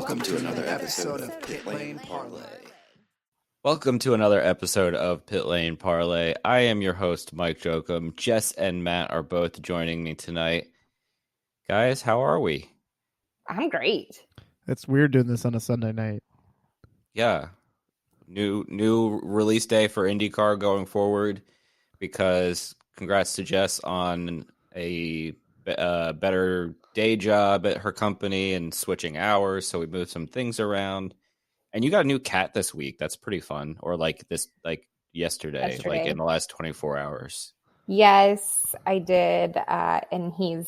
Welcome to another episode of Pit Lane Parlay. Welcome to another episode of Pit Lane Parlay. I am your host, Mike Jokum. Jess and Matt are both joining me tonight. Guys, how are we? I'm great. It's weird doing this on a Sunday night. Yeah. New release day for IndyCar going forward, because congrats to Jess on a better day job at her company and switching hours, so we moved some things around. And you got a new cat this week. That's pretty fun. Or yesterday, like in the last 24 hours. Yes, I did. And he's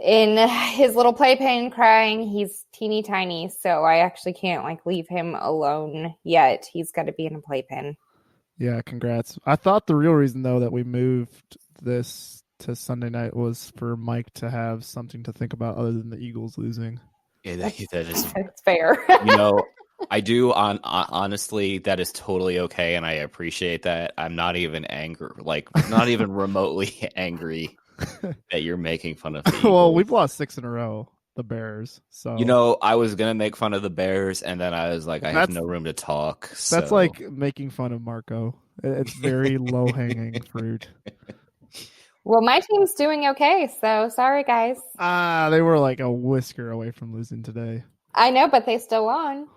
in his little playpen crying. He's teeny tiny, so I actually can't leave him alone yet. He's got to be in a playpen. Yeah, congrats. I thought the real reason, though, that we moved this to Sunday night was for Mike to have something to think about other than the Eagles losing. Yeah, that is That's fair. I do. Honestly, that is totally okay, and I appreciate that. I'm not even angry, not even remotely angry that you're making fun of the Eagles. Well, we've lost 6 in a row, the Bears. So I was gonna make fun of the Bears, and then I was like, I have no room to talk. That's like making fun of Marco. It's very low hanging fruit. Well, my team's doing okay, so sorry, guys. They were like a whisker away from losing today. I know, but they still won.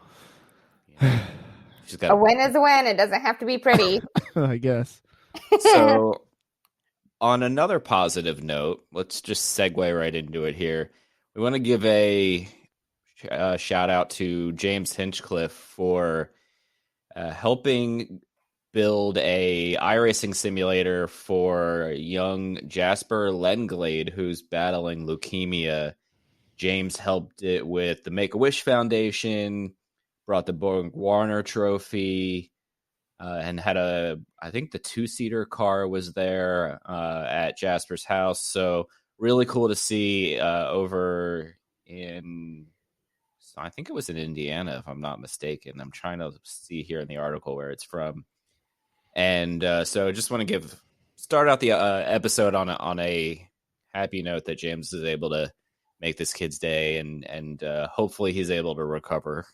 A win is a win. It doesn't have to be pretty. I guess. So, on another positive note, let's just segue right into it here. We want to give a shout out to James Hinchcliffe for helping build a iRacing simulator for young Jasper Lenglade, who's battling leukemia. James helped it with the Make-A-Wish Foundation, brought the Borg Warner Trophy, and had I think the 2-seater car was there at Jasper's house. So really cool to see over in, I think it was in Indiana, if I'm not mistaken. I'm trying to see here in the article where it's from. And so just want to start out the episode on a happy note that James is able to make this kid's day, and hopefully he's able to recover.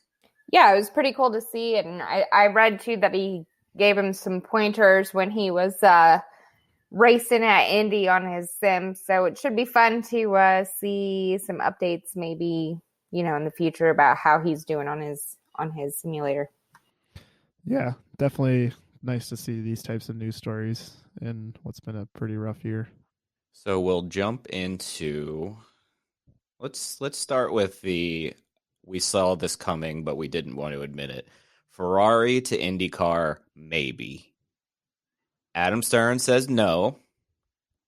Yeah, it was pretty cool to see. And I read, too, that he gave him some pointers when he was racing at Indy on his sim. So it should be fun to see some updates maybe, in the future about how he's doing on his simulator. Yeah, definitely nice to see these types of news stories in what's been a pretty rough year. So we'll jump into, let's start with we saw this coming, but we didn't want to admit it. Ferrari to IndyCar, maybe. Adam Stern says no.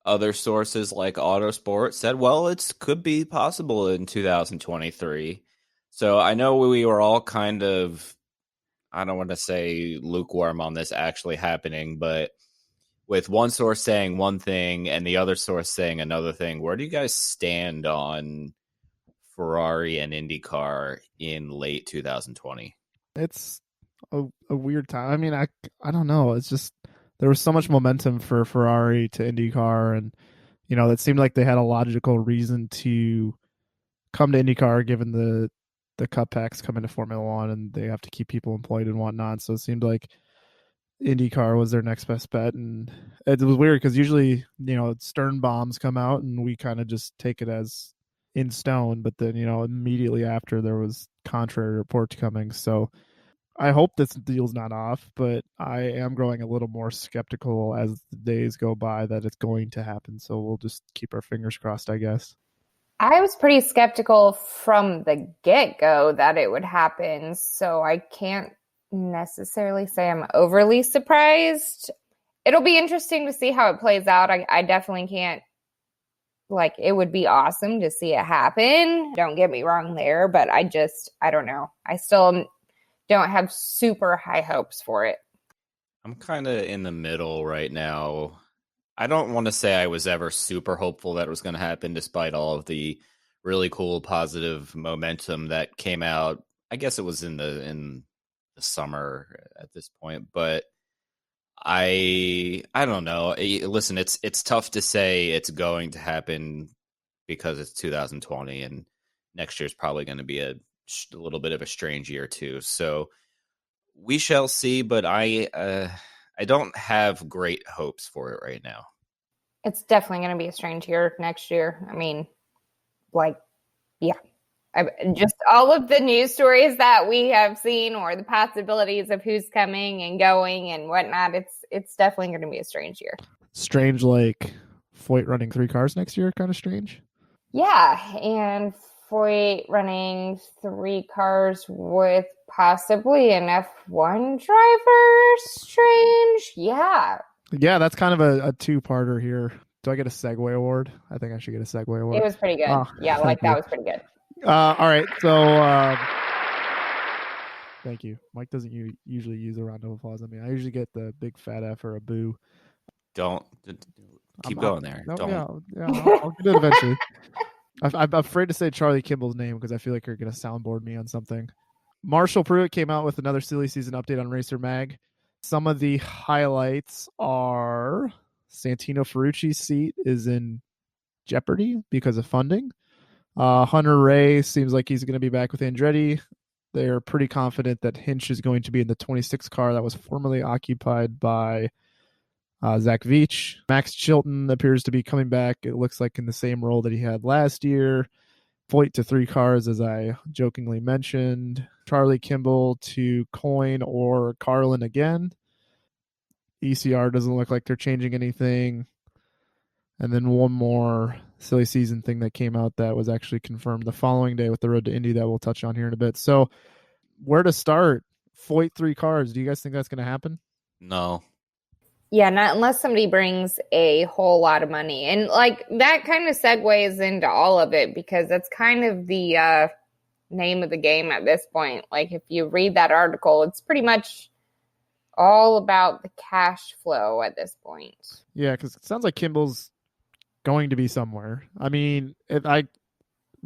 Other sources like Autosport said, well, it could be possible in 2023. So I know we were all kind of, I don't want to say lukewarm on this actually happening, but with one source saying one thing and the other source saying another thing, where do you guys stand on Ferrari and IndyCar in late 2020? It's a weird time. I mean, I don't know. It's just there was so much momentum for Ferrari to IndyCar, and it seemed like they had a logical reason to come to IndyCar given the Cup packs come into Formula One and they have to keep people employed and whatnot. So it seemed like IndyCar was their next best bet, and it was weird because usually Stern bombs come out and we kind of just take it as in stone, but then immediately after there was contrary reports coming. So I hope this deal's not off, but I am growing a little more skeptical as the days go by that it's going to happen. So we'll just keep our fingers crossed, I guess. I was pretty skeptical from the get-go that it would happen, so I can't necessarily say I'm overly surprised. It'll be interesting to see how it plays out. I definitely can't, it would be awesome to see it happen. Don't get me wrong there, but I don't know. I still don't have super high hopes for it. I'm kind of in the middle right now. I don't want to say I was ever super hopeful that it was going to happen, despite all of the really cool positive momentum that came out. I guess it was in the summer at this point, but I don't know. Listen, it's tough to say it's going to happen because it's 2020 and next year's probably going to be a a little bit of a strange year too. So we shall see, but I don't have great hopes for it right now. It's definitely going to be a strange year next year. I mean, yeah. Just all of the news stories that we have seen, or the possibilities of who's coming and going and whatnot, it's definitely going to be a strange year. Strange, like Foyt running 3 cars next year, kind of strange. Yeah, and Foyt running 3 cars with possibly an F1 driver, strange. Yeah. Yeah, that's kind of a 2-parter here. Do I get a segue award? I think I should get a segue award. It was pretty good. Yeah, that was pretty good. All right, so thank you. Mike doesn't usually use a round of applause on me. I usually get the big fat F or a boo. Don't keep going there. No, Don't. Yeah, I'll get it eventually. I'm afraid to say Charlie Kimball's name because I feel like you're going to soundboard me on something. Marshall Pruitt came out with another silly season update on Racer Mag. Some of the highlights are Santino Ferrucci's seat is in jeopardy because of funding. Hunter Reay seems like he's going to be back with Andretti. They're pretty confident that Hinch is going to be in the 26 car that was formerly occupied by Zach Veach. Max Chilton appears to be coming back. It looks like in the same role that he had last year. Foyt to 3 cars, as I jokingly mentioned. Charlie Kimball to Coyne or Carlin again. ECR doesn't look like they're changing anything. And then one more silly season thing that came out that was actually confirmed the following day with the Road to Indy that we'll touch on here in a bit. So where to start? Foyt 3 cars. Do you guys think that's going to happen? No. Yeah, not unless somebody brings a whole lot of money. And that kind of segues into all of it, because that's kind of the name of the game at this point. Like, if you read that article, it's pretty much all about the cash flow at this point. Yeah, because it sounds like Kimball's going to be somewhere. I mean, is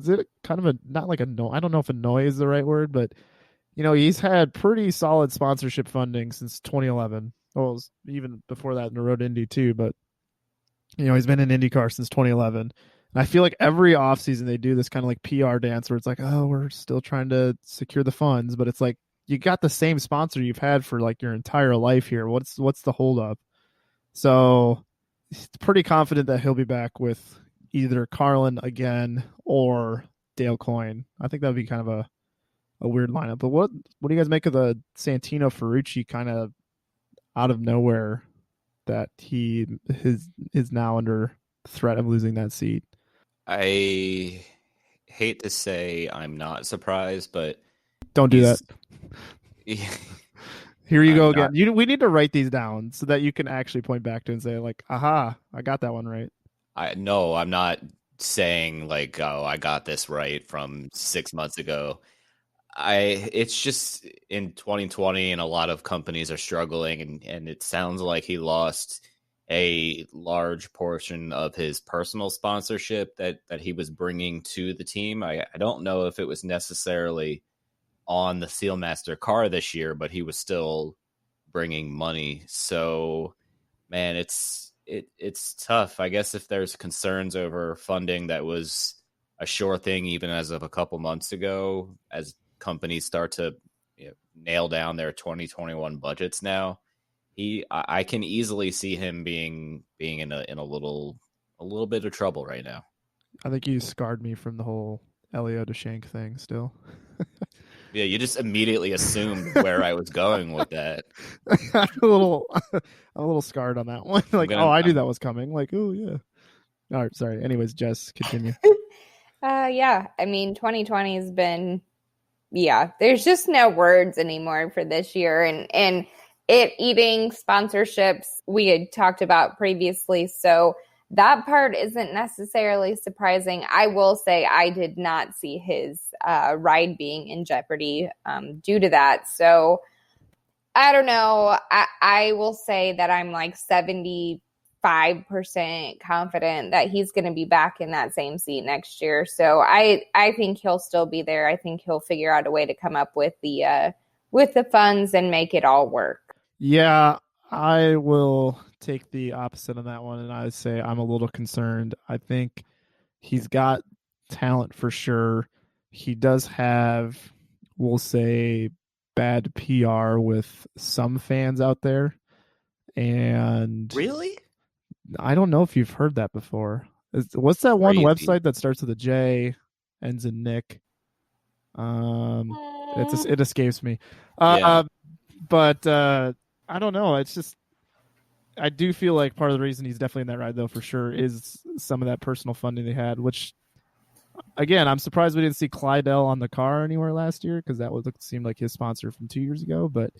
it kind of not like I don't know if annoy is the right word, but he's had pretty solid sponsorship funding since 2011. Well, even before that in the Road to Indy too, but he's been in IndyCar since 2011. And I feel like every offseason they do this kind of like PR dance where it's like, oh, we're still trying to secure the funds, but it's like you got the same sponsor you've had for like your entire life here. What's the holdup? So pretty confident that he'll be back with either Carlin again or Dale Coyne. I think that would be kind of a weird lineup. But what do you guys make of the Santino Ferrucci kind of out of nowhere that he is now under threat of losing that seat? I hate to say I'm not surprised, but don't do that. Here you go again. We need to write these down so that you can actually point back to and say like, aha, I got that one right. I'm not saying like, oh, I got this right from 6 months ago. It's just in 2020 and a lot of companies are struggling, and it sounds like he lost a large portion of his personal sponsorship that he was bringing to the team. I don't know if it was necessarily on the Sealmaster car this year, but he was still bringing money. So, man, it's tough. I guess if there's concerns over funding that was a sure thing even as of a couple months ago, as companies start to nail down their 2021 budgets now, I can easily see him being in a little bit of trouble right now. I think you scarred me from the whole Elio DeShank thing still. Yeah, you just immediately assumed where I was going with that. I'm a little scarred on that one. Like, I knew that was coming. Like, oh yeah. All right, sorry. Anyways, Jess, continue. Yeah. I mean, 2020 has been, there's just no words anymore for this year, and it eating sponsorships we had talked about previously. So that part isn't necessarily surprising. I will say I did not see his ride being in jeopardy due to that. So I don't know. I will say that I'm like 75% confident that he's going to be back in that same seat next year. So I think he'll still be there. I think he'll figure out a way to come up with the funds and make it all work. Yeah, I will take the opposite on that one, and I would say I'm a little concerned. I think he's got talent for sure. he does have, we'll say, bad PR with some fans out there. And Really? I don't know if you've heard that before. What's that one Crazy. website that starts with a J, ends in Nick? It escapes me. Yeah. But I don't know. It's just, I do feel like part of the reason he's definitely in that ride, though, for sure, is some of that personal funding they had, which, again, I'm surprised we didn't see Clydell on the car anywhere last year, because that would seem like his sponsor from 2 years ago. But,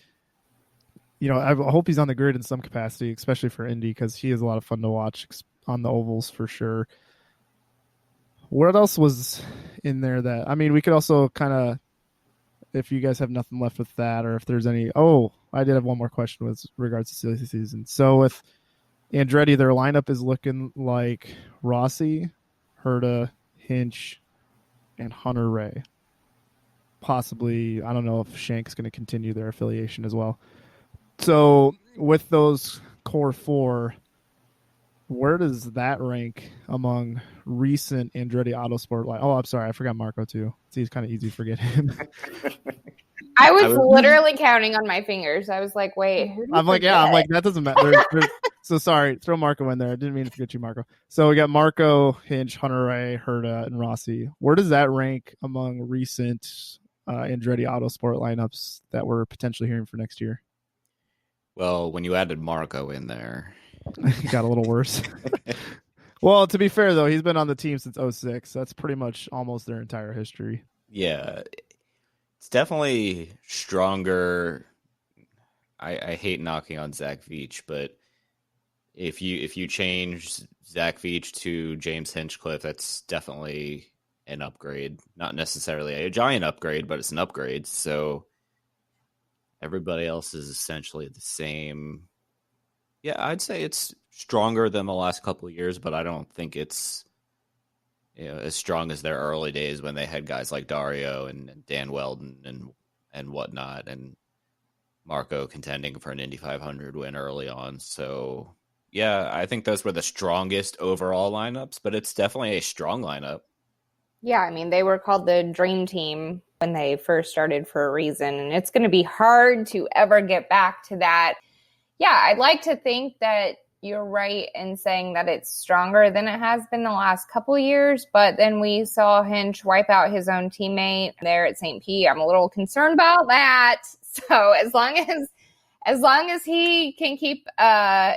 I hope he's on the grid in some capacity, especially for Indy, because he is a lot of fun to watch on the ovals for sure. What else was in there that, I mean, we could also kind of, if you guys have nothing left with that, or if there's any, I did have one more question with regards to silly season. So with Andretti, their lineup is looking like Rossi, Herta, Hinch, and Hunter Reay. Possibly, I don't know if Shank's going to continue their affiliation as well. So with those core four, where does that rank among recent Andretti Autosport? I'm sorry, I forgot Marco too. It's kind of easy to forget him. I was literally counting on my fingers. I was like, wait, who do you forget? I'm like, that doesn't matter. So sorry, throw Marco in there. I didn't mean to forget you, Marco. So we got Marco, Hinch, Hunter Reay, Herta, and Rossi. Where does that rank among recent Andretti Autosport lineups that we're potentially hearing for next year? Well, when you added Marco in there, it got a little worse. Well, to be fair, though, he's been on the team since 2006. That's pretty much almost their entire history. Yeah, it's definitely stronger. I hate knocking on Zach Veach, but if you change Zach Veach to James Hinchcliffe, that's definitely an upgrade. Not necessarily a giant upgrade, but it's an upgrade. So everybody else is essentially the same. Yeah, I'd say it's stronger than the last couple of years, but I don't think it's as strong as their early days when they had guys like Dario and Dan Weldon and whatnot, and Marco contending for an Indy 500 win early on. So, yeah, I think those were the strongest overall lineups, but it's definitely a strong lineup. Yeah, I mean, they were called the Dream Team when they first started for a reason, and it's going to be hard to ever get back to that. Yeah, I'd like to think that you're right in saying that it's stronger than it has been the last couple of years, but then we saw Hinch wipe out his own teammate there at St. Pete. I'm a little concerned about that. So as long as he can keep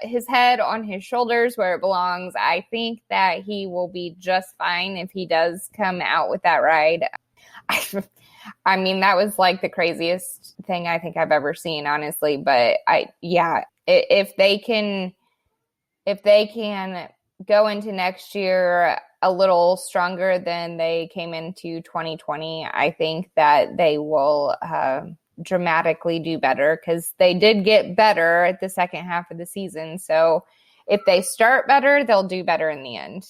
his head on his shoulders where it belongs, I think that he will be just fine if he does come out with that ride. I mean, that was like the craziest thing I think I've ever seen, honestly. But if they can go into next year a little stronger than they came into 2020, I think that they will dramatically do better, because they did get better at the second half of the season. So if they start better, they'll do better in the end.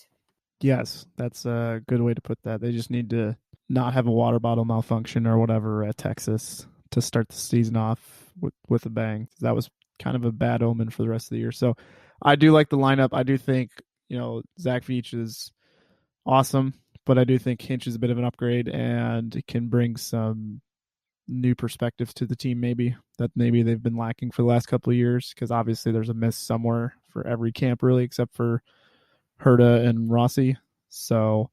Yes, that's a good way to put that. They just need to not have a water bottle malfunction or whatever at Texas to start the season off with a bang. That was kind of a bad omen for the rest of the year. So I do like the lineup. I do think, Zach Veach is awesome, but I do think Hinch is a bit of an upgrade and can bring some new perspectives to the team, maybe they've been lacking for the last couple of years, because obviously there's a miss somewhere for every camp, really, except for Herta and Rossi. So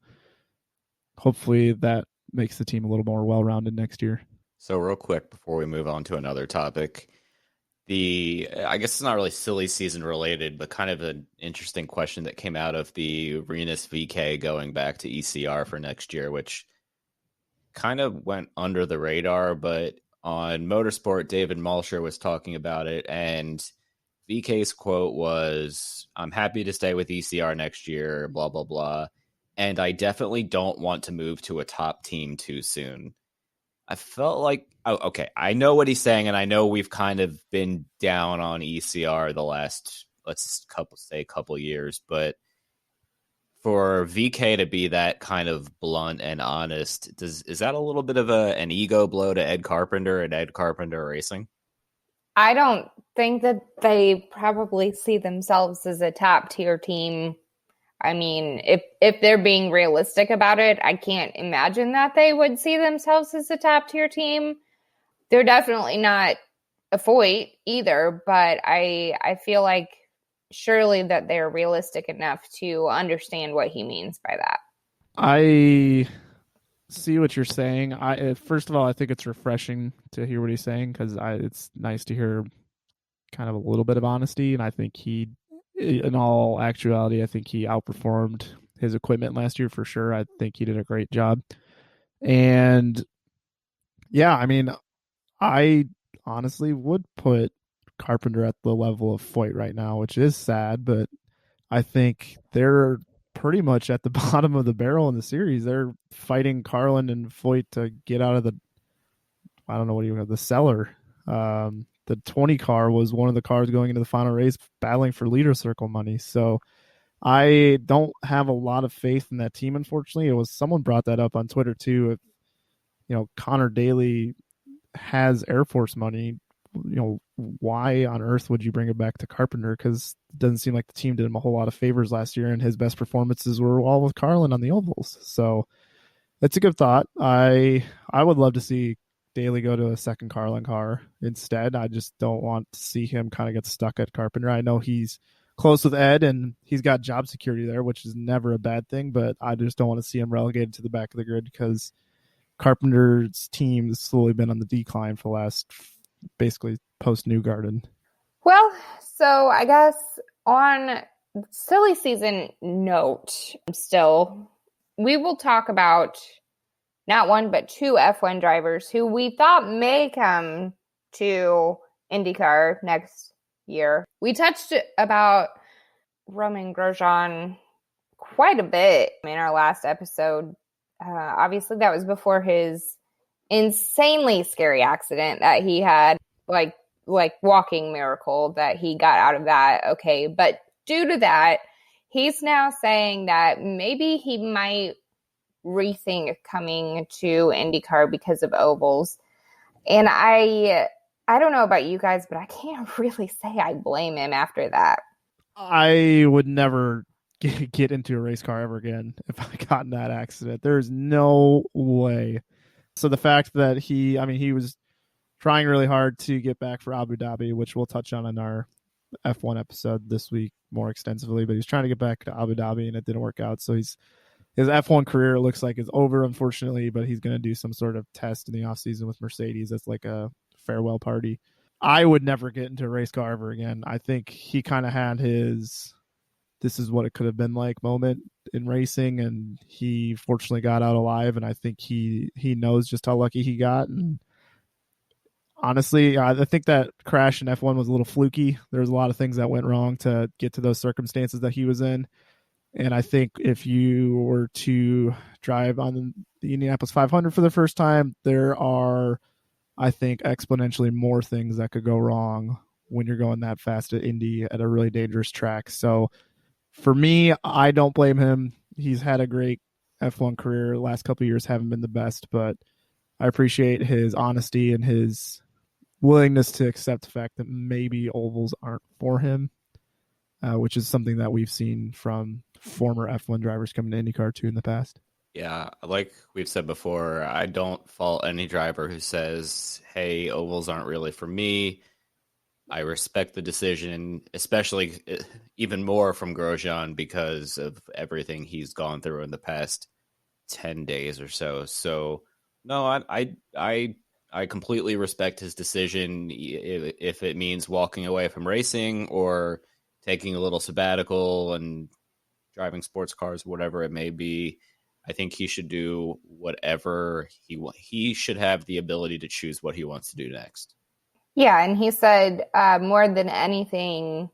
hopefully that makes the team a little more well-rounded next year. So real quick before we move on to another topic, I guess it's not really silly season related, but kind of an interesting question that came out of the Rinus VK going back to ECR for next year, which kind of went under the radar, but on Motorsport, David Malsher was talking about it, and VK's quote was, "I'm happy to stay with ECR next year, blah, blah, blah, and I definitely don't want to move to a top team too soon." I felt like, okay, I know what he's saying, and I know we've kind of been down on ECR the last, couple years, but for VK to be that kind of blunt and honest, is that a little bit of an ego blow to Ed Carpenter and Ed Carpenter Racing? I don't think that they probably see themselves as a top tier team. I mean, if they're being realistic about it, I can't imagine that they would see themselves as a top tier team. They're definitely not a Foyt either, but I feel like surely that they're realistic enough to understand what he means by that. I see what you're saying. First of all, I think it's refreshing to hear what he's saying because it's nice to hear kind of a little bit of honesty, and I think in all actuality, I think he outperformed his equipment last year for sure. I think he did a great job. And yeah, I mean, I honestly would put Carpenter at the level of Foyt right now, which is sad, but I think they're pretty much at the bottom of the barrel in the series. They're fighting Carlin and Foyt to get out of the, I don't know what you have, the cellar. The 20 car was one of the cars going into the final race battling for leader circle money. So I don't have a lot of faith in that team, unfortunately. Someone brought that up on Twitter too. If, Connor Daly has Air Force money, why on earth would you bring it back to Carpenter? Because it doesn't seem like the team did him a whole lot of favors last year, and his best performances were all with Carlin on the ovals. So that's a good thought. I would love to see Daly go to a second Carlin car instead. I just don't want to see him kind of get stuck at Carpenter. I know he's close with Ed and he's got job security there, which is never a bad thing, but I just don't want to see him relegated to the back of the grid because Carpenter's team has slowly been on the decline for the last basically post Newgarden. Well, so I guess on silly season note, still, we will talk about not one, but two F1 drivers who we thought may come to IndyCar next year. We touched about Romain Grosjean quite a bit in our last episode. Obviously, that was before his insanely scary accident that he had, like walking miracle that he got out of that. Okay, but due to that, he's now saying that maybe he might rethink coming to IndyCar because of ovals. And I don't know about you guys, but I can't really say I blame him after that. I would never get into a race car ever again if I got in that accident. There's no way. So the fact that he was trying really hard to get back for Abu Dhabi, which we'll touch on in our F1 episode this week more extensively, but he's trying to get back to Abu Dhabi and it didn't work out. So his F1 career looks like is over, unfortunately, but he's going to do some sort of test in the offseason with Mercedes. That's like a farewell party. I would never get into a race car ever again. I think he kind of had his this is what it could have been like moment in racing, and he fortunately got out alive, and I think he knows just how lucky he got. And honestly, I think that crash in F1 was a little fluky. There's a lot of things that went wrong to get to those circumstances that he was in. And I think if you were to drive on the Indianapolis 500 for the first time, there are, I think, exponentially more things that could go wrong when you're going that fast at Indy at a really dangerous track. So for me, I don't blame him. He's had a great F1 career. The last couple of years haven't been the best, but I appreciate his honesty and his willingness to accept the fact that maybe ovals aren't for him, which is something that we've seen from former F1 drivers coming to IndyCar too in the past. Yeah, like we've said before, I don't fault any driver who says, hey, ovals aren't really for me. I respect the decision, especially even more from Grosjean because of everything he's gone through in the past 10 days or so. So, no, I completely respect his decision if it means walking away from racing or taking a little sabbatical and driving sports cars, whatever it may be. I think he should do whatever he should have the ability to choose what he wants to do next. Yeah, and he said more than anything,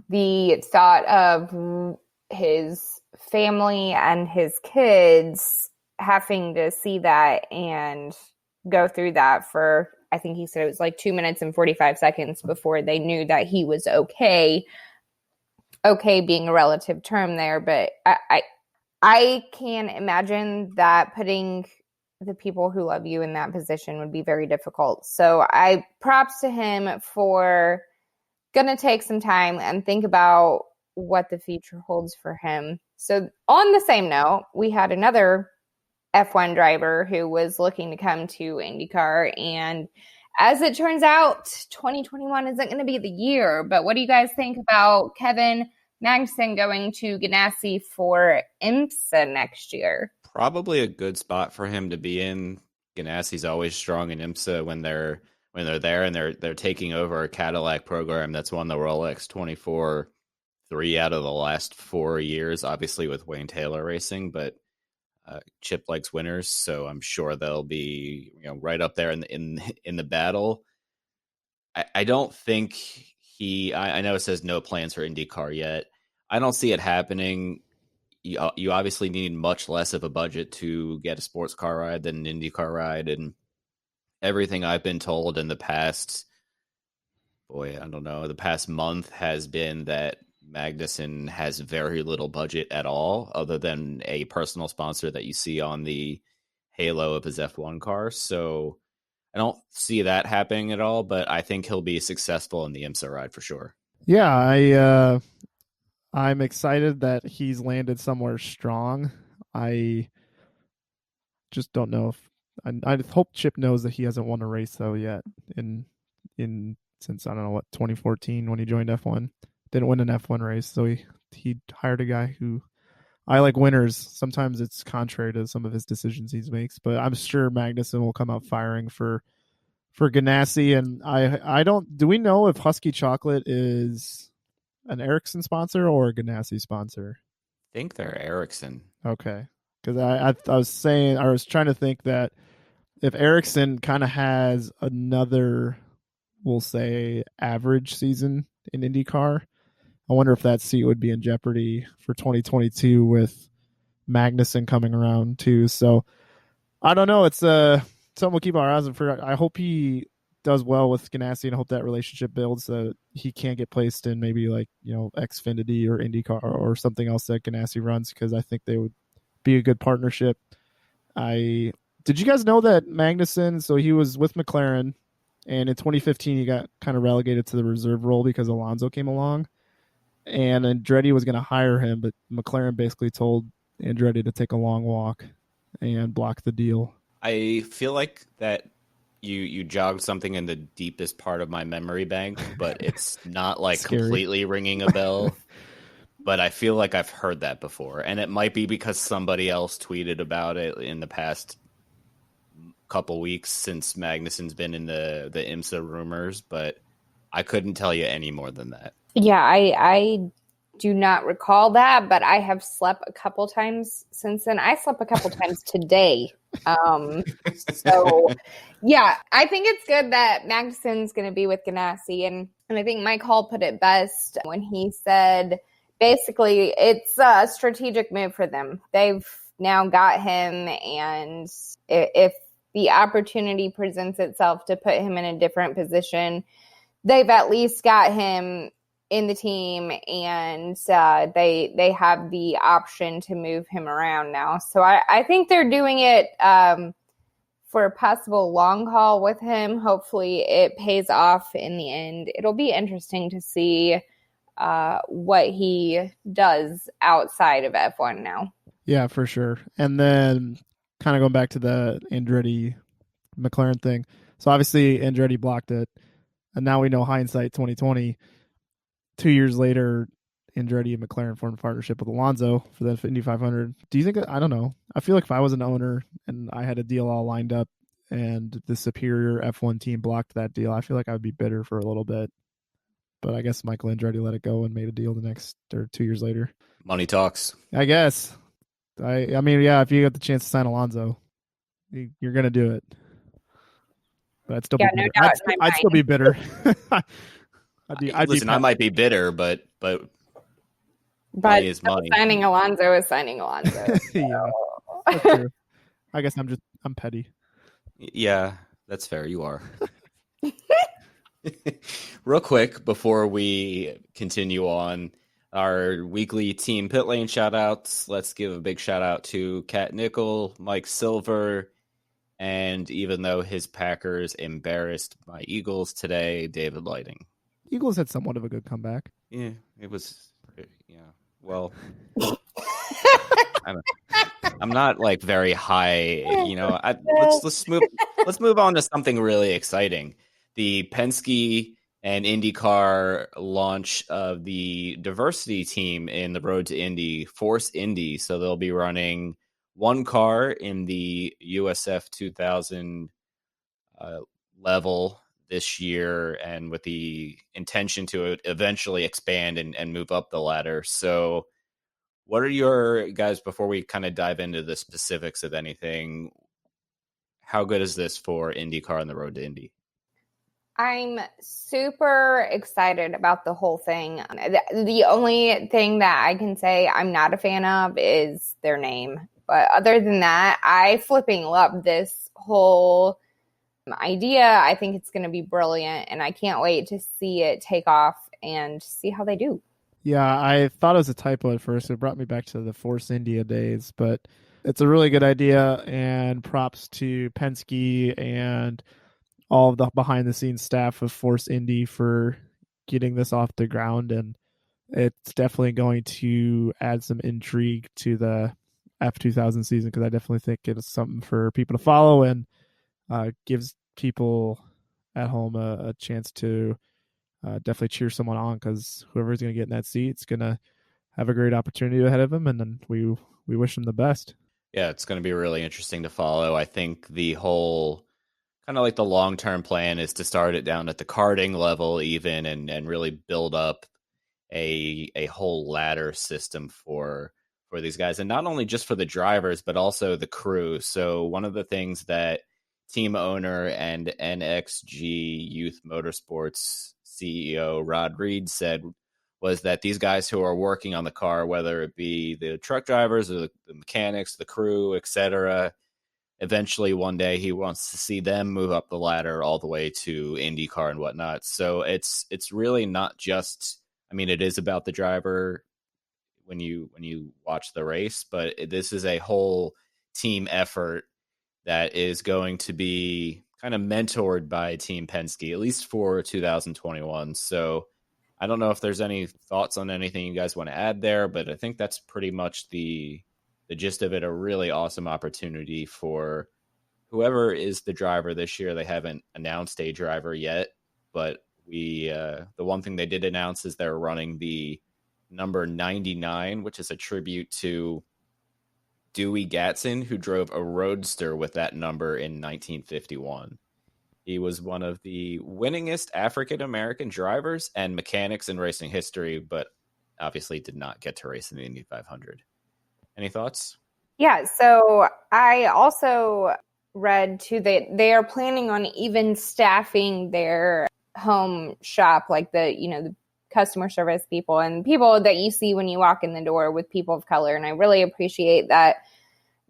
the thought of his family and his kids having to see that and go through that for, I think he said it was like 2 minutes and 45 seconds before they knew that he was okay. Okay being a relative term there, but I can imagine that putting the people who love you in that position would be very difficult. So I props to him for going to take some time and think about what the future holds for him. So on the same note, we had another F1 driver who was looking to come to IndyCar, and as it turns out, 2021 isn't going to be the year. But what do you guys think about Kevin Magnussen going to Ganassi for IMSA next year? Probably a good spot for him to be in. Ganassi's always strong in IMSA when they're there, and they're taking over a Cadillac program that's won the Rolex 24 3 out of the last 4 years, obviously with Wayne Taylor racing, but Chip likes winners, so I'm sure they'll be right up there in the battle. I don't think I know it says no plans for IndyCar yet. I don't see it happening. You obviously need much less of a budget to get a sports car ride than an IndyCar ride, and everything I've been told in the past, the past month has been that Magnussen has very little budget at all, other than a personal sponsor that you see on the halo of his F1 car. So I don't see that happening at all, but I think he'll be successful in the IMSA ride for sure. Yeah, I'm excited that he's landed somewhere strong. I just don't know if I hope Chip knows that he hasn't won a race though yet in since 2014 when he joined F1. Didn't win an F1 race, so he hired a guy who I like winners. Sometimes it's contrary to some of his decisions he makes, but I'm sure Magnussen will come out firing for Ganassi. And I don't. Do we know if Husky Chocolate is an Ericsson sponsor or a Ganassi sponsor? I think they're Ericsson. Okay, because I was trying to think that if Ericsson kind of has another, we'll say, average season in IndyCar, I wonder if that seat would be in jeopardy for 2022 with Magnussen coming around too. So I don't know. It's something we'll keep our eyes on for. I hope he does well with Ganassi, and I hope that relationship builds so that he can get placed in maybe Xfinity or IndyCar or something else that Ganassi runs, because I think they would be a good partnership. Did you guys know that Magnussen? So he was with McLaren, and in 2015 he got kind of relegated to the reserve role because Alonso came along. And Andretti was going to hire him, but McLaren basically told Andretti to take a long walk and block the deal. I feel like that you jogged something in the deepest part of my memory bank, but it's not completely ringing a bell. But I feel like I've heard that before, and it might be because somebody else tweeted about it in the past couple weeks since Magnussen's been in the IMSA rumors, but I couldn't tell you any more than that. Yeah, I do not recall that, but I have slept a couple times since then. I slept a couple times today. So, yeah, I think it's good that Magnussen's going to be with Ganassi. And I think Mike Hall put it best when he said, basically, it's a strategic move for them. They've now got him, and if the opportunity presents itself to put him in a different position, they've at least got him in the team, and they have the option to move him around now. So I think they're doing it for a possible long haul with him. Hopefully it pays off in the end. It'll be interesting to see what he does outside of F1 now. Yeah, for sure. And then kind of going back to the Andretti McLaren thing. So obviously Andretti blocked it, and now we know hindsight 2020. 2 years later, Andretti and McLaren formed a partnership with Alonso for the Indy 500. Do you think, I don't know, I feel like if I was an owner and I had a deal all lined up and the superior F1 team blocked that deal, I feel like I would be bitter for a little bit. But I guess Michael Andretti let it go and made a deal 2 years later. Money talks. I guess. I mean, yeah, if you got the chance to sign Alonso, you're going to do it. But I'd still be bitter. No doubt I'd still be bitter. Listen, I might be bitter, but money is money. Signing Alonso is signing Alonso. So. Yeah, that's true. I guess I'm petty. Yeah, that's fair. You are. Real quick before we continue on our weekly team pit lane shout outs, let's give a big shout out to Kat Nickel, Mike Silver, and even though his Packers embarrassed my Eagles today, David Lighting. Eagles had somewhat of a good comeback. Yeah, it was Yeah. Well, I'm not like very high. Let's move on to something really exciting. The Penske and IndyCar launch of the diversity team in the Road to Indy, Force Indy. So they'll be running one car in the USF 2000 level this year, and with the intention to eventually expand and move up the ladder. So what are your guys, before we kind of dive into the specifics of anything, how good is this for IndyCar on the Road to Indy? I'm super excited about the whole thing. The only thing that I can say I'm not a fan of is their name. But other than that, I flipping love this whole idea. I think it's going to be brilliant, and I can't wait to see it take off and see how they do. Yeah, I thought it was a typo at first. It brought me back to the Force India days, but it's a really good idea, and props to Penske and all of the behind the scenes staff of Force Indy for getting this off the ground. And it's definitely going to add some intrigue to the F2000 season, because I definitely think it's something for people to follow, and gives people at home a chance to definitely cheer someone on, because whoever's going to get in that seat is going to have a great opportunity ahead of them, and then we wish them the best. Yeah, it's going to be really interesting to follow. I think the whole kind of like the long-term plan is to start it down at the karting level even, and really build up a whole ladder system for these guys, and not only just for the drivers but also the crew. So one of the things that team owner and NXG Youth Motorsports CEO Rod Reed said was that these guys who are working on the car, whether it be the truck drivers or the mechanics, the crew, etc., eventually one day he wants to see them move up the ladder all the way to IndyCar and whatnot. So it's really not just, I mean, it is about the driver when you watch the race, but this is a whole team effort that is going to be kind of mentored by Team Penske, at least for 2021. So I don't know if there's any thoughts on anything you guys want to add there, but I think that's pretty much the gist of it. A really awesome opportunity for whoever is the driver this year. They haven't announced a driver yet, but the one thing they did announce is they're running the number 99, which is a tribute to Dewey Gatson, who drove a Roadster with that number in 1951. He was one of the winningest African-American drivers and mechanics in racing history, but obviously did not get to race in the Indy 500. Any thoughts? Yeah, so I also read too that they are planning on even staffing their home shop, like the customer service people and people that you see when you walk in the door with people of color. And I really appreciate that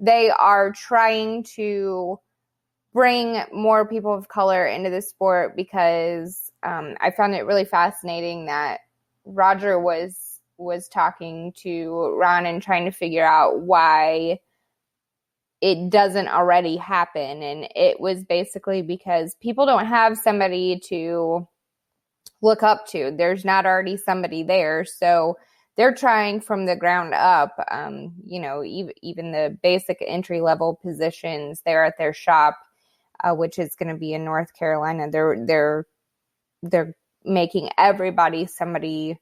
they are trying to bring more people of color into the sport, because I found it really fascinating that Roger was talking to Ron and trying to figure out why it doesn't already happen. And it was basically because people don't have somebody to look up to. There's not already somebody there. So they're trying from the ground up, even the basic entry level positions there at their shop, which is going to be in North Carolina. They're making everybody somebody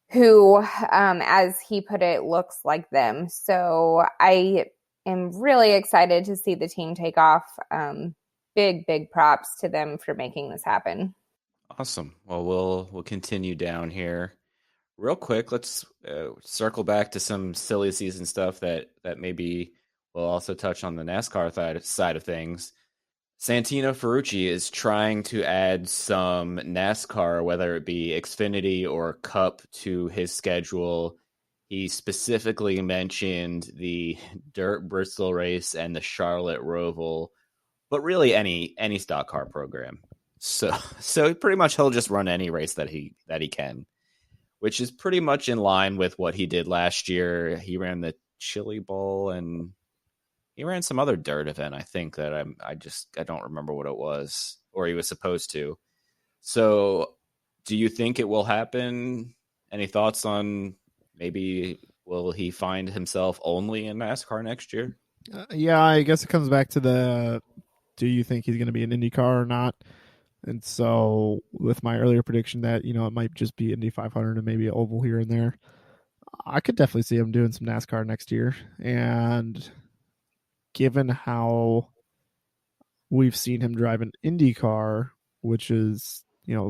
who, as he put it, looks like them. So I am really excited to see the team take off. Big props to them for making this happen. Awesome. Well, we'll continue down here real quick. Let's circle back to some silly season stuff that maybe we'll also touch on the NASCAR side of things. Santino Ferrucci is trying to add some NASCAR, whether it be Xfinity or Cup, to his schedule. He specifically mentioned the Dirt Bristol race and the Charlotte Roval, but really any stock car program. So pretty much he'll just run any race that he can, which is pretty much in line with what he did last year. He ran the Chili Bowl and he ran some other dirt event, I think, that I don't remember what it was, or he was supposed to. So do you think it will happen? Any thoughts on maybe will he find himself only in NASCAR next year? Yeah, I guess it comes back to do you think he's going to be an IndyCar or not? And so with my earlier prediction that, it might just be Indy 500 and maybe an oval here and there, I could definitely see him doing some NASCAR next year. And given how we've seen him drive an IndyCar, which is,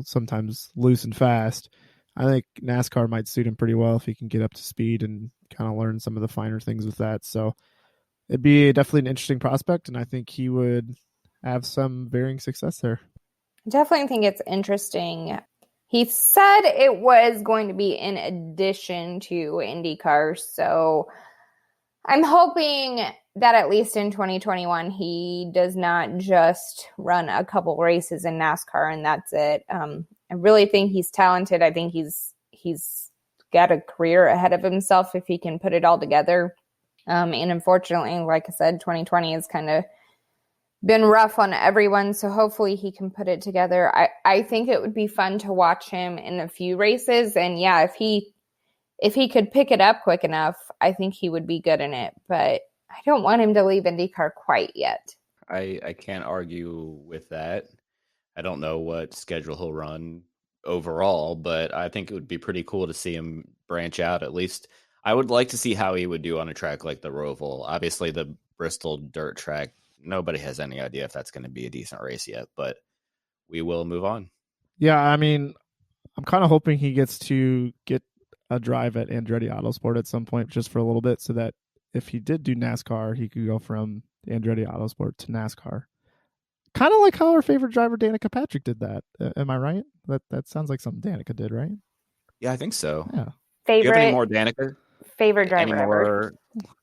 sometimes loose and fast, I think NASCAR might suit him pretty well if he can get up to speed and kind of learn some of the finer things with that. So it'd be definitely an interesting prospect, and I think he would have some varying success there. Definitely think it's interesting. He said it was going to be in addition to IndyCar, so I'm hoping that at least in 2021 he does not just run a couple races in NASCAR and that's it. I really think he's talented. I think he's got a career ahead of himself if he can put it all together. And unfortunately, like I said, 2020 has kind of been rough on everyone, so hopefully he can put it together. I think it would be fun to watch him in a few races, and yeah, if he could pick it up quick enough, I think he would be good in it, but I don't want him to leave IndyCar quite yet. I can't argue with that. I don't know what schedule he'll run overall, but I think it would be pretty cool to see him branch out. At least I would like to see how he would do on a track like the Roval. Obviously, the Bristol dirt track, nobody has any idea if that's going to be a decent race yet, but we will move on. Yeah, I mean, I'm kind of hoping he gets to get a drive at Andretti Autosport at some point just for a little bit so that if he did do NASCAR, he could go from Andretti Autosport to NASCAR. Kind of like how our favorite driver, Danica Patrick, did that. Am I right? That sounds like something Danica did, right? Yeah, I think so. Yeah. Do you have any more Danica? Favorite driver ever.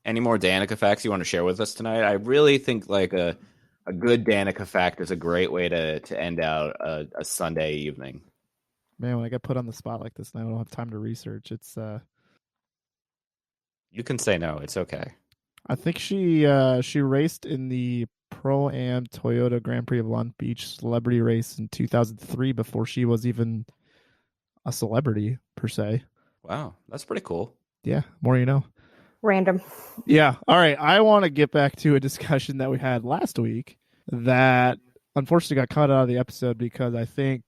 Any more Danica facts you want to share with us tonight? I really think like a good Danica fact is a great way to end out a Sunday evening. Man, when I get put on the spot like this, and I don't have time to research. It's You can say no. It's okay. I think she raced in the Pro-Am Toyota Grand Prix of Long Beach celebrity race in 2003 before she was even a celebrity per se. Wow, that's pretty cool. Yeah, more you know. Random. Yeah. All right. I want to get back to a discussion that we had last week that unfortunately got cut out of the episode because I think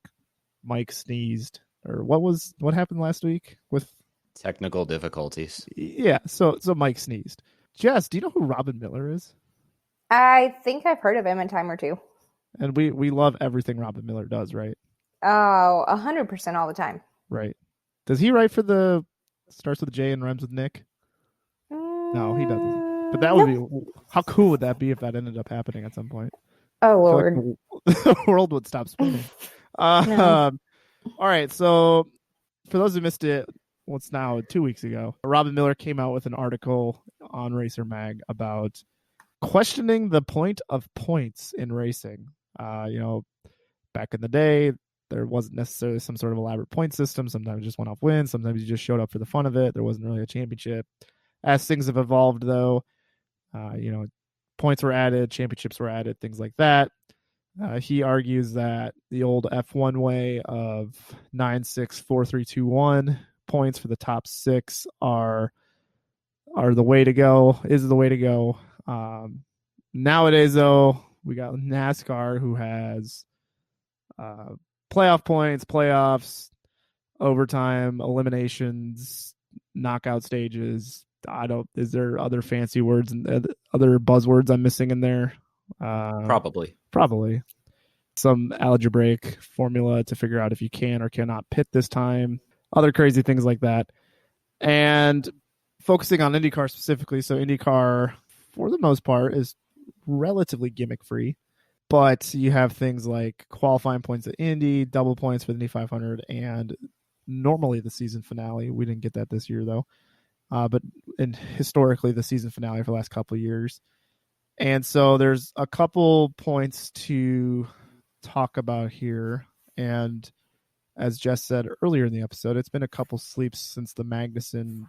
Mike sneezed. Or what happened last week with technical difficulties? Yeah. So Mike sneezed. Jess, do you know who Robin Miller is? I think I've heard of him a time or two. And we love everything Robin Miller does, right? Oh, 100% all the time. Right. Does he write for the starts with J and rhymes with Nick? No, he doesn't. But that would be how cool would that be if that ended up happening at some point? Oh Lord, like the world would stop spinning. No. All right, so for those who missed it, what's now 2 weeks ago, Robin Miller came out with an article on Racer Mag about questioning the point of points in racing. Back in the day, there wasn't necessarily some sort of elaborate point system. Sometimes you just went off wins. Sometimes you just showed up for the fun of it. There wasn't really a championship. As things have evolved, though, points were added, championships were added, things like that. He argues that the old F1 way of 9, 6, 4, 3, 2, 1 points for the top 6 are the way to go, is the way to go. Nowadays, though, we got NASCAR who has playoff points, playoffs, overtime, eliminations, knockout stages. Is there other fancy words and other buzzwords I'm missing in there? Probably. Some algebraic formula to figure out if you can or cannot pit this time. Other crazy things like that. And focusing on IndyCar specifically. So IndyCar, for the most part, is relatively gimmick free. But you have things like qualifying points at Indy, double points for the Indy 500, and normally the season finale. We didn't get that this year, though. But historically, the season finale for the last couple of years. And so there's a couple points to talk about here. And as Jess said earlier in the episode, it's been a couple sleeps since the Magnussen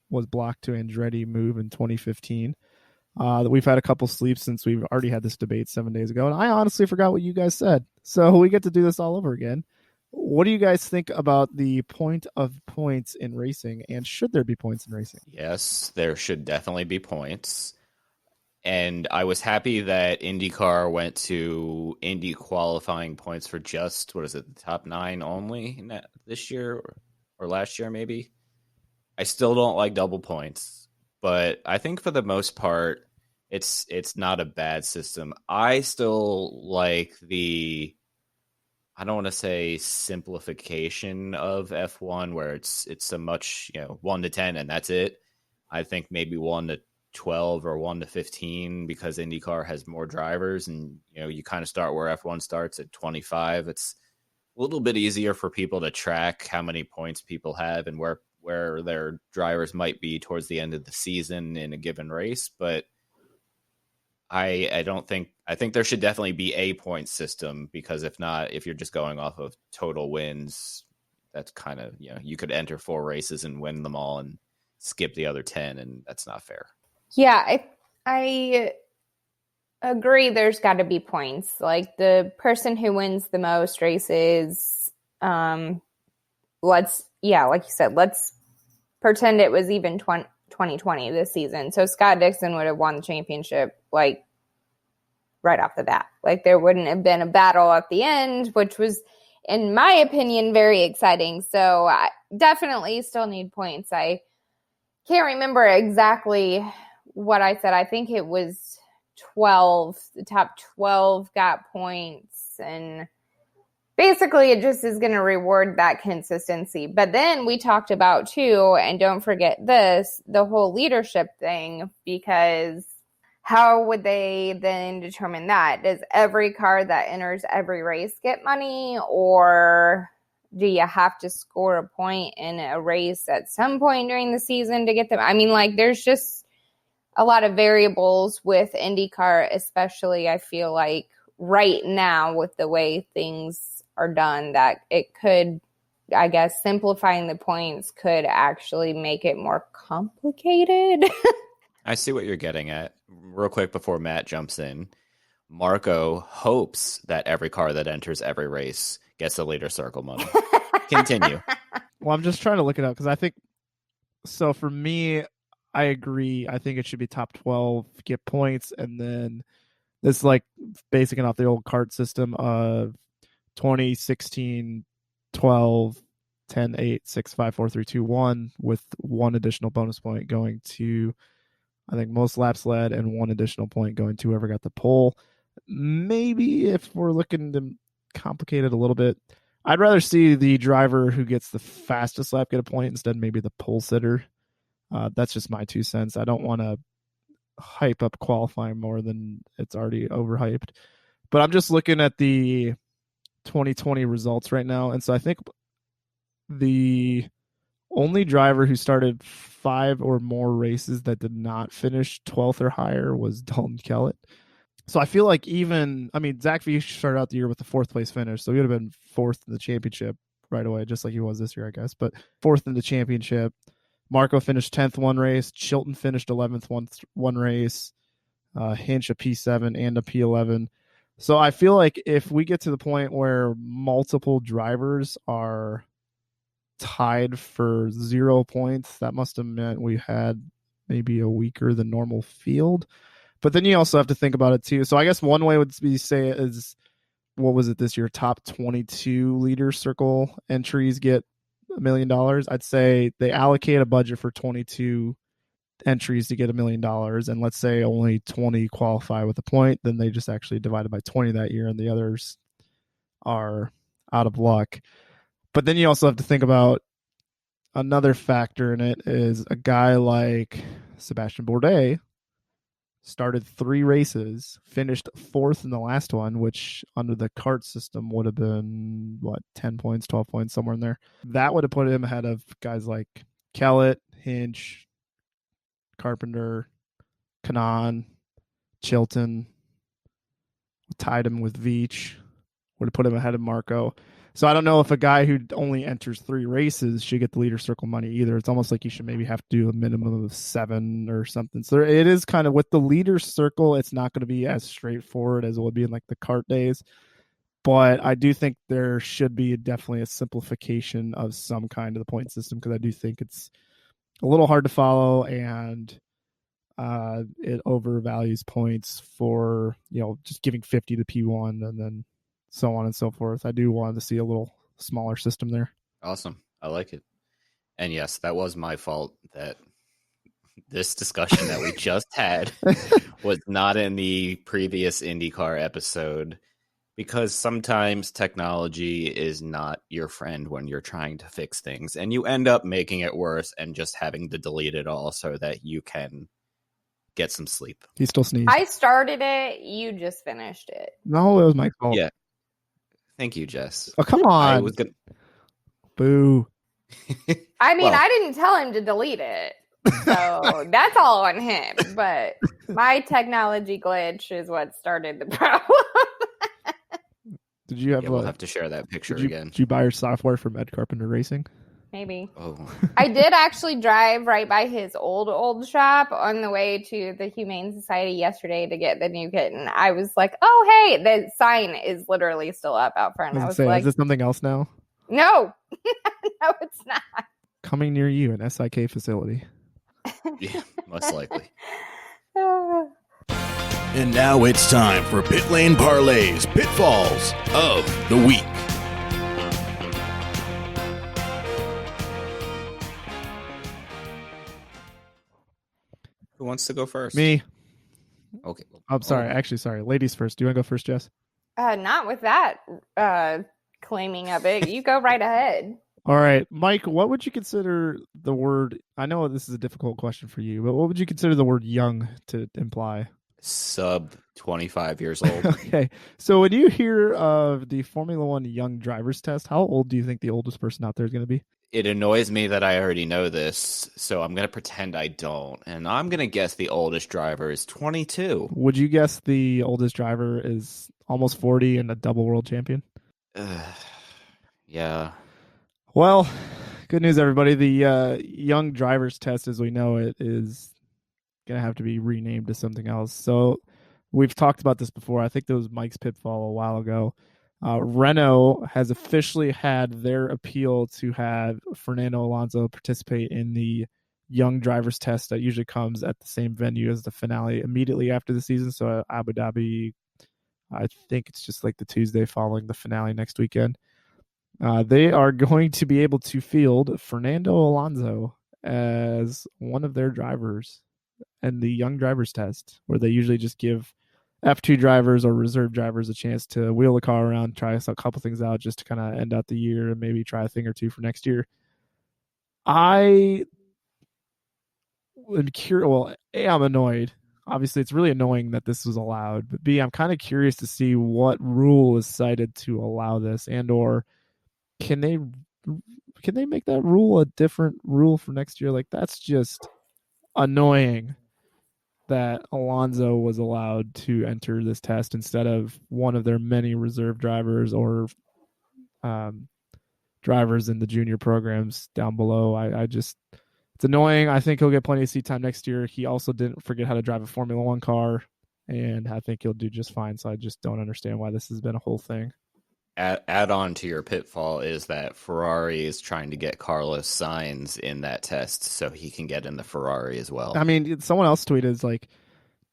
was blocked to Andretti move in 2015. We've had a couple sleeps since we've already had this debate 7 days ago. And I honestly forgot what you guys said. So we get to do this all over again. What do you guys think about the point of points in racing, and should there be points in racing? Yes, there should definitely be points. And I was happy that IndyCar went to Indy qualifying points for just, what is it, the top 9 only this year or last year, maybe? I still don't like double points, but I think for the most part, it's not a bad system. I still like I don't want to say simplification of F1 where it's so much, 1 to 10 and that's it. I think maybe 1 to 12 or 1 to 15 because IndyCar has more drivers and you kind of start where F1 starts at 25. It's a little bit easier for people to track how many points people have and where their drivers might be towards the end of the season in a given race, but I think there should definitely be a point system because if not, if you're just going off of total wins, that's kind of, you could enter 4 races and win them all and skip the other 10, and that's not fair. Yeah, I agree. There's got to be points. Like the person who wins the most races, like you said, let's pretend it was even 2020 this season. So Scott Dixon would have won the championship like right off the bat. Like there wouldn't have been a battle at the end, which was, in my opinion, very exciting. So I definitely still need points. I can't remember exactly what I said. I think it was 12. The top 12 got points, and basically it just is going to reward that consistency. But then we talked about too, and don't forget this, the whole leadership thing, because how would they then determine that? Does every car that enters every race get money, or do you have to score a point in a race at some point during the season to get them? I mean, like, there's just a lot of variables with IndyCar, especially I feel like right now with the way things are done, that it could, I guess, simplifying the points could actually make it more complicated. I see what you're getting at. Real quick before Matt jumps in, Marco hopes that every car that enters every race gets the leader circle money. Continue. Well, I'm just trying to look it up because I think, so for me, I agree. I think it should be top 12, get points, and then this like basing it off the old cart system of 20, 16, 12, 10, 8, 6, 5, 4, 3, 2, 1 with 1 additional bonus point going to, I think, most laps led and 1 additional point going to whoever got the pole. Maybe if we're looking to complicate it a little bit, I'd rather see the driver who gets the fastest lap get a point instead maybe the pole sitter. That's just my 2 cents. I don't want to hype up qualifying more than it's already overhyped. But I'm just looking at the 2020 results right now. And so I think the only driver who started 5 or more races that did not finish 12th or higher was Dalton Kellett. So I feel like Zach Veach started out the year with the 4th place finish. So he would have been 4th in the championship right away, just like he was this year, I guess. But 4th in the championship. Marco finished 10th one race. Chilton finished 11th one race. Hinch a P7 and a P11. So I feel like if we get to the point where multiple drivers are tied for 0 points, that must have meant we had maybe a weaker than normal field. But then you also have to think about it too. So I guess one way would be say is, what was it this year? Top 22 leader circle entries get $1 million. I'd say they allocate a budget for 22 entries to get $1 million, and let's say only 20 qualify with a point, then they just actually divided by 20 that year, and the others are out of luck. But then you also have to think about another factor in it is a guy like Sebastian Bourdais started 3 races, finished 4th in the last one, which under the kart system would have been, 10 points, 12 points, somewhere in there. That would have put him ahead of guys like Kellett, Hinch, Carpenter, Kanaan, Chilton, tied him with Veach, would have put him ahead of Marco. So I don't know if a guy who only enters 3 races should get the leader circle money either. It's almost like you should maybe have to do a minimum of 7 or something. So it is kind of with the leader circle, it's not going to be as straightforward as it would be in like the kart days. But I do think there should be definitely a simplification of some kind of the point system, because I do think it's a little hard to follow, and it overvalues points for, just giving 50 to P1 and then so on and so forth. I do want to see a little smaller system there. Awesome. I like it. And yes, that was my fault that this discussion that we just had was not in the previous IndyCar episode, because sometimes technology is not your friend when you're trying to fix things, and you end up making it worse and just having to delete it all so that you can get some sleep. He still sneezed. I started it. You just finished it. No, it was my fault. Yeah. Thank you, Jess. Oh, come on. I was gonna... Boo. I mean, Well, I didn't tell him to delete it. So that's all on him. But my technology glitch is what started the problem. Did you have? we'll have to share that picture again. Did you buy your software from Ed Carpenter Racing? Maybe. Oh, I did actually drive right by his old shop on the way to the Humane Society yesterday to get the new kitten. I was like, oh, hey, the sign is literally still up out front. I was like, is this something else now? No. No, it's not. Coming near you, an SIK facility. yeah, most likely. And now it's time for Pit Lane Parlay's Pitfalls of the Week. Who wants to go first? Me. Okay. I'm sorry. Actually, sorry. Ladies first. Do you want to go first, Jess? Not with that claiming of it. You go right ahead. All right. Mike, what would you consider the word... I know this is a difficult question for you, but what would you consider the word young to imply? Sub 25 years old. Okay. So when you hear of the Formula One Young Drivers Test, how old do you think the oldest person out there is going to be? It annoys me that I already know this, so I'm going to pretend I don't. And I'm going to guess the oldest driver is 22. Would you guess the oldest driver is almost 40 and a double world champion? Yeah. Well, good news, everybody. The Young Drivers Test, as we know it, is going to have to be renamed to something else. So we've talked about this before. I think that was Mike's Pitfall a while ago. Renault has officially had their appeal to have Fernando Alonso participate in the Young Drivers Test that usually comes at the same venue as the finale immediately after the season. So Abu Dhabi, I think it's just like the Tuesday following the finale next weekend. They are going to be able to field Fernando Alonso as one of their drivers in the Young Drivers Test, where they usually just give F2 drivers or reserve drivers a chance to wheel the car around, try a couple things out just to kind of end out the year and maybe try a thing or two for next year. I am curious. Well, A, I'm annoyed. Obviously, it's really annoying that this was allowed. But B, I'm kind of curious to see what rule is cited to allow this, and or can they make that rule a different rule for next year? Like, that's just annoying that Alonso was allowed to enter this test instead of one of their many reserve drivers or drivers in the junior programs down below. It's annoying. I think he'll get plenty of seat time next year. He also didn't forget how to drive a Formula One car, and I think he'll do just fine. So I just don't understand why this has been a whole thing. Add on to your pitfall is that Ferrari is trying to get Carlos Sainz in that test so he can get in the Ferrari as well. I mean, someone else tweeted, is like,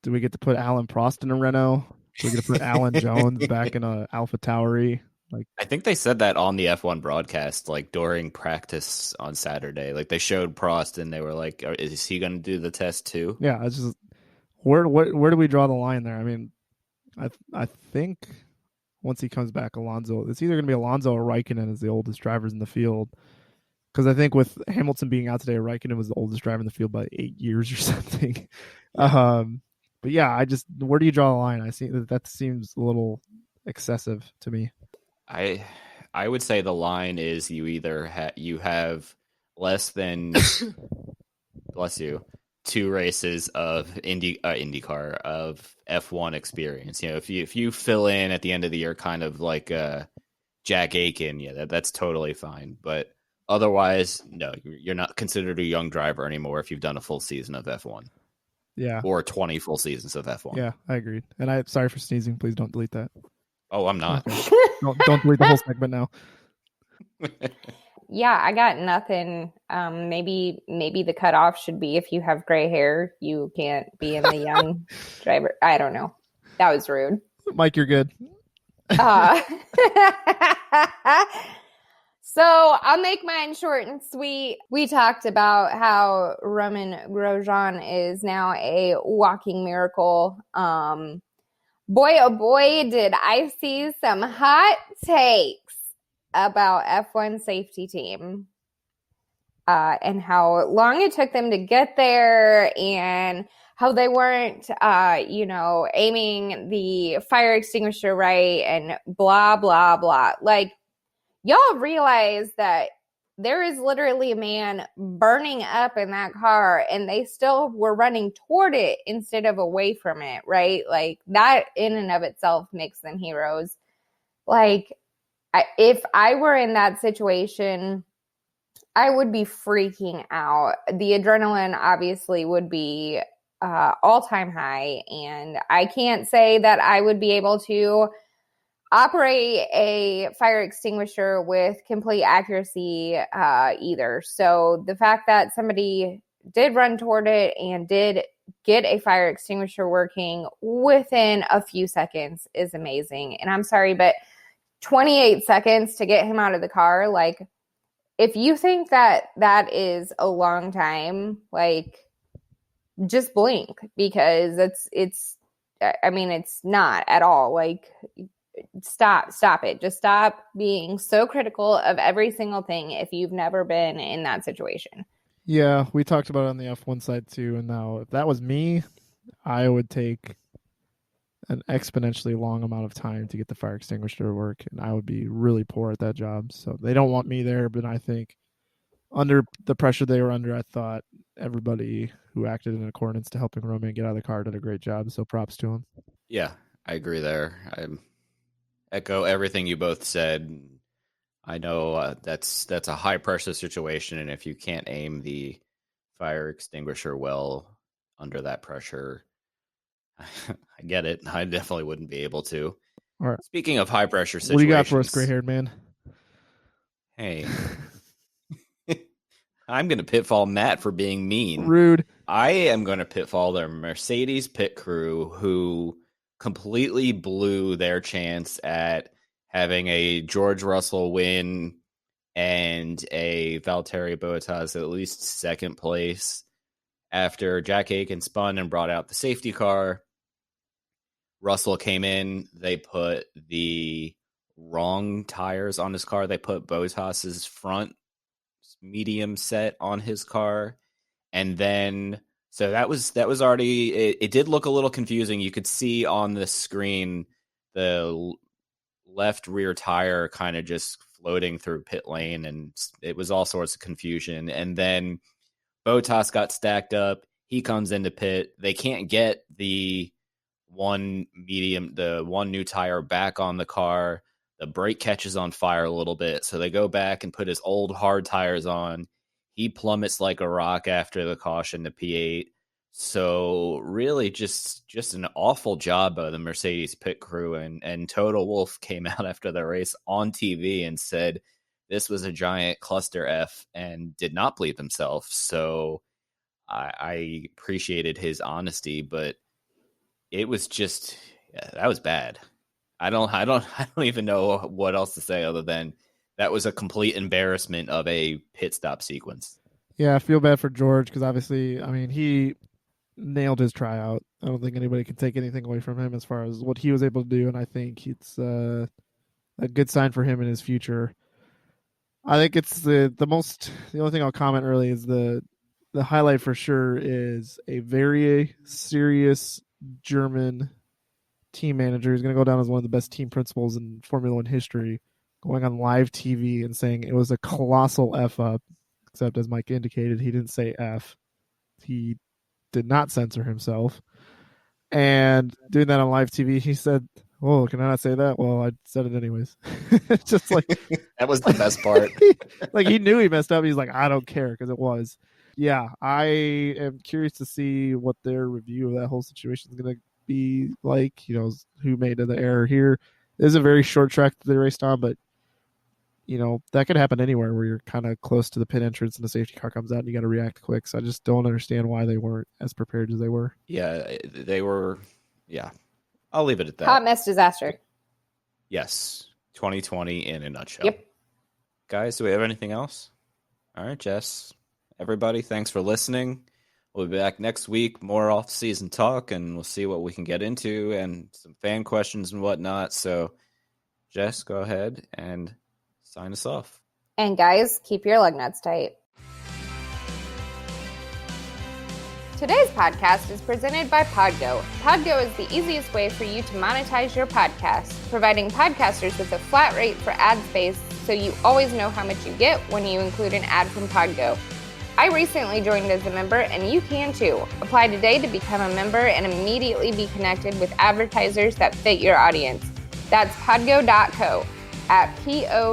do we get to put Alan Prost in a Renault? Do we get to put Alan Jones back in a Alpha Tauri? Like, I think they said that on the F1 broadcast, like during practice on Saturday. Like they showed Prost and they were like, is he going to do the test too? Yeah, it's just where do we draw the line there? I mean, I think once he comes back, Alonso, it's either going to be Alonso or Raikkonen as the oldest drivers in the field. Because I think with Hamilton being out today, Raikkonen was the oldest driver in the field by 8 years or something. But yeah, where do you draw the line? I see that seems a little excessive to me. I would say the line is you either you have less than bless you 2 races of IndyCar of F1 experience. You know, if you fill in at the end of the year, kind of like Jack Aiken, yeah, that's totally fine. But otherwise, no, you're not considered a young driver anymore if you've done a full season of F1. Yeah, or 20 full seasons of F1. Yeah, I agreed. And sorry for sneezing. Please don't delete that. Oh, I'm not. Okay. Don't delete the whole segment now. Yeah, I got nothing. Maybe the cutoff should be if you have gray hair, you can't be in the young driver. I don't know. That was rude. Mike, you're good. So I'll make mine short and sweet. We talked about how Romain Grosjean is now a walking miracle. Boy, oh boy, did I see some hot takes about F1 safety team and how long it took them to get there and how they weren't, aiming the fire extinguisher right and blah, blah, blah. Like, y'all realize that there is literally a man burning up in that car and they still were running toward it instead of away from it, right? Like, that in and of itself makes them heroes. Like, if I were in that situation, I would be freaking out. The adrenaline obviously would be all-time high, and I can't say that I would be able to operate a fire extinguisher with complete accuracy either. So the fact that somebody did run toward it and did get a fire extinguisher working within a few seconds is amazing. And I'm sorry, but 28 seconds to get him out of the car, like, if you think that that is a long time, like, just blink, because it's not at all. Like, stop it. Just stop being so critical of every single thing if you've never been in that situation. Yeah, we talked about it on the F1 side too, and now if that was me, I would take an exponentially long amount of time to get the fire extinguisher to work, and I would be really poor at that job. So they don't want me there, but I think under the pressure they were under, I thought everybody who acted in accordance to helping Romain get out of the car did a great job, so props to him. Yeah, I agree there. I echo everything you both said. I know that's a high pressure situation, and if you can't aim the fire extinguisher well under that pressure, I get it. I definitely wouldn't be able to. All right. Speaking of high pressure situations, what do you got for us, gray-haired man? Hey, I'm going to pitfall Matt for being mean. Rude. I am going to pitfall the Mercedes pit crew, who completely blew their chance at having a George Russell win and a Valtteri Bottas at least second place after Jack Aiken spun and brought out the safety car. Russell came in. They put the wrong tires on his car. They put Bottas's front medium set on his car. And then, so that was already, it did look a little confusing. You could see on the screen the left rear tire kind of just floating through pit lane, and it was all sorts of confusion. And then Bottas got stacked up. He comes into pit. They can't get the one new tire back on the car. The brake catches on fire a little bit, so they go back and put his old hard tires on. He plummets like a rock after the caution to P8. So really just an awful job by the Mercedes pit crew. And Toto Wolff came out after the race on TV and said this was a giant cluster F and did not bleep himself. So I appreciated his honesty, but it was just, that was bad. I don't even know what else to say other than that was a complete embarrassment of a pit stop sequence. Yeah, I feel bad for George because obviously, I mean, he nailed his tryout. I don't think anybody can take anything away from him as far as what he was able to do, and I think it's a good sign for him in his future. I think it's the only thing I'll comment really is the highlight for sure is a very serious German team manager who's going to go down as one of the best team principals in Formula One history, going on live TV and saying it was a colossal F up, except as Mike indicated, he didn't say F. He did not censor himself. And doing that on live TV, he said, "Oh, can I not say that?" Well, I said it anyways. Just like that was the best part. Like he knew he messed up. He's like, "I don't care," because it was. Yeah, I am curious to see what their review of that whole situation is going to be like. You know, who made the error here. is a very short track that they raced on, but that could happen anywhere where you're kind of close to the pit entrance and the safety car comes out and you got to react quick. So I just don't understand why they weren't as prepared as they were. Yeah, they were. Yeah, I'll leave it at that. Hot mess disaster. Yes, 2020 in a nutshell. Yep. Guys, do we have anything else? All right, Jess. Everybody, thanks for listening. We'll be back next week, more off-season talk, and we'll see what we can get into and some fan questions and whatnot. So, Jess, go ahead and sign us off. And guys, keep your lug nuts tight. Today's podcast is presented by Podgo. Podgo is the easiest way for you to monetize your podcast, providing podcasters with a flat rate for ad space so you always know how much you get when you include an ad from Podgo. I recently joined as a member, and you can too. Apply today to become a member and immediately be connected with advertisers that fit your audience. That's podgo.co at podgo.co.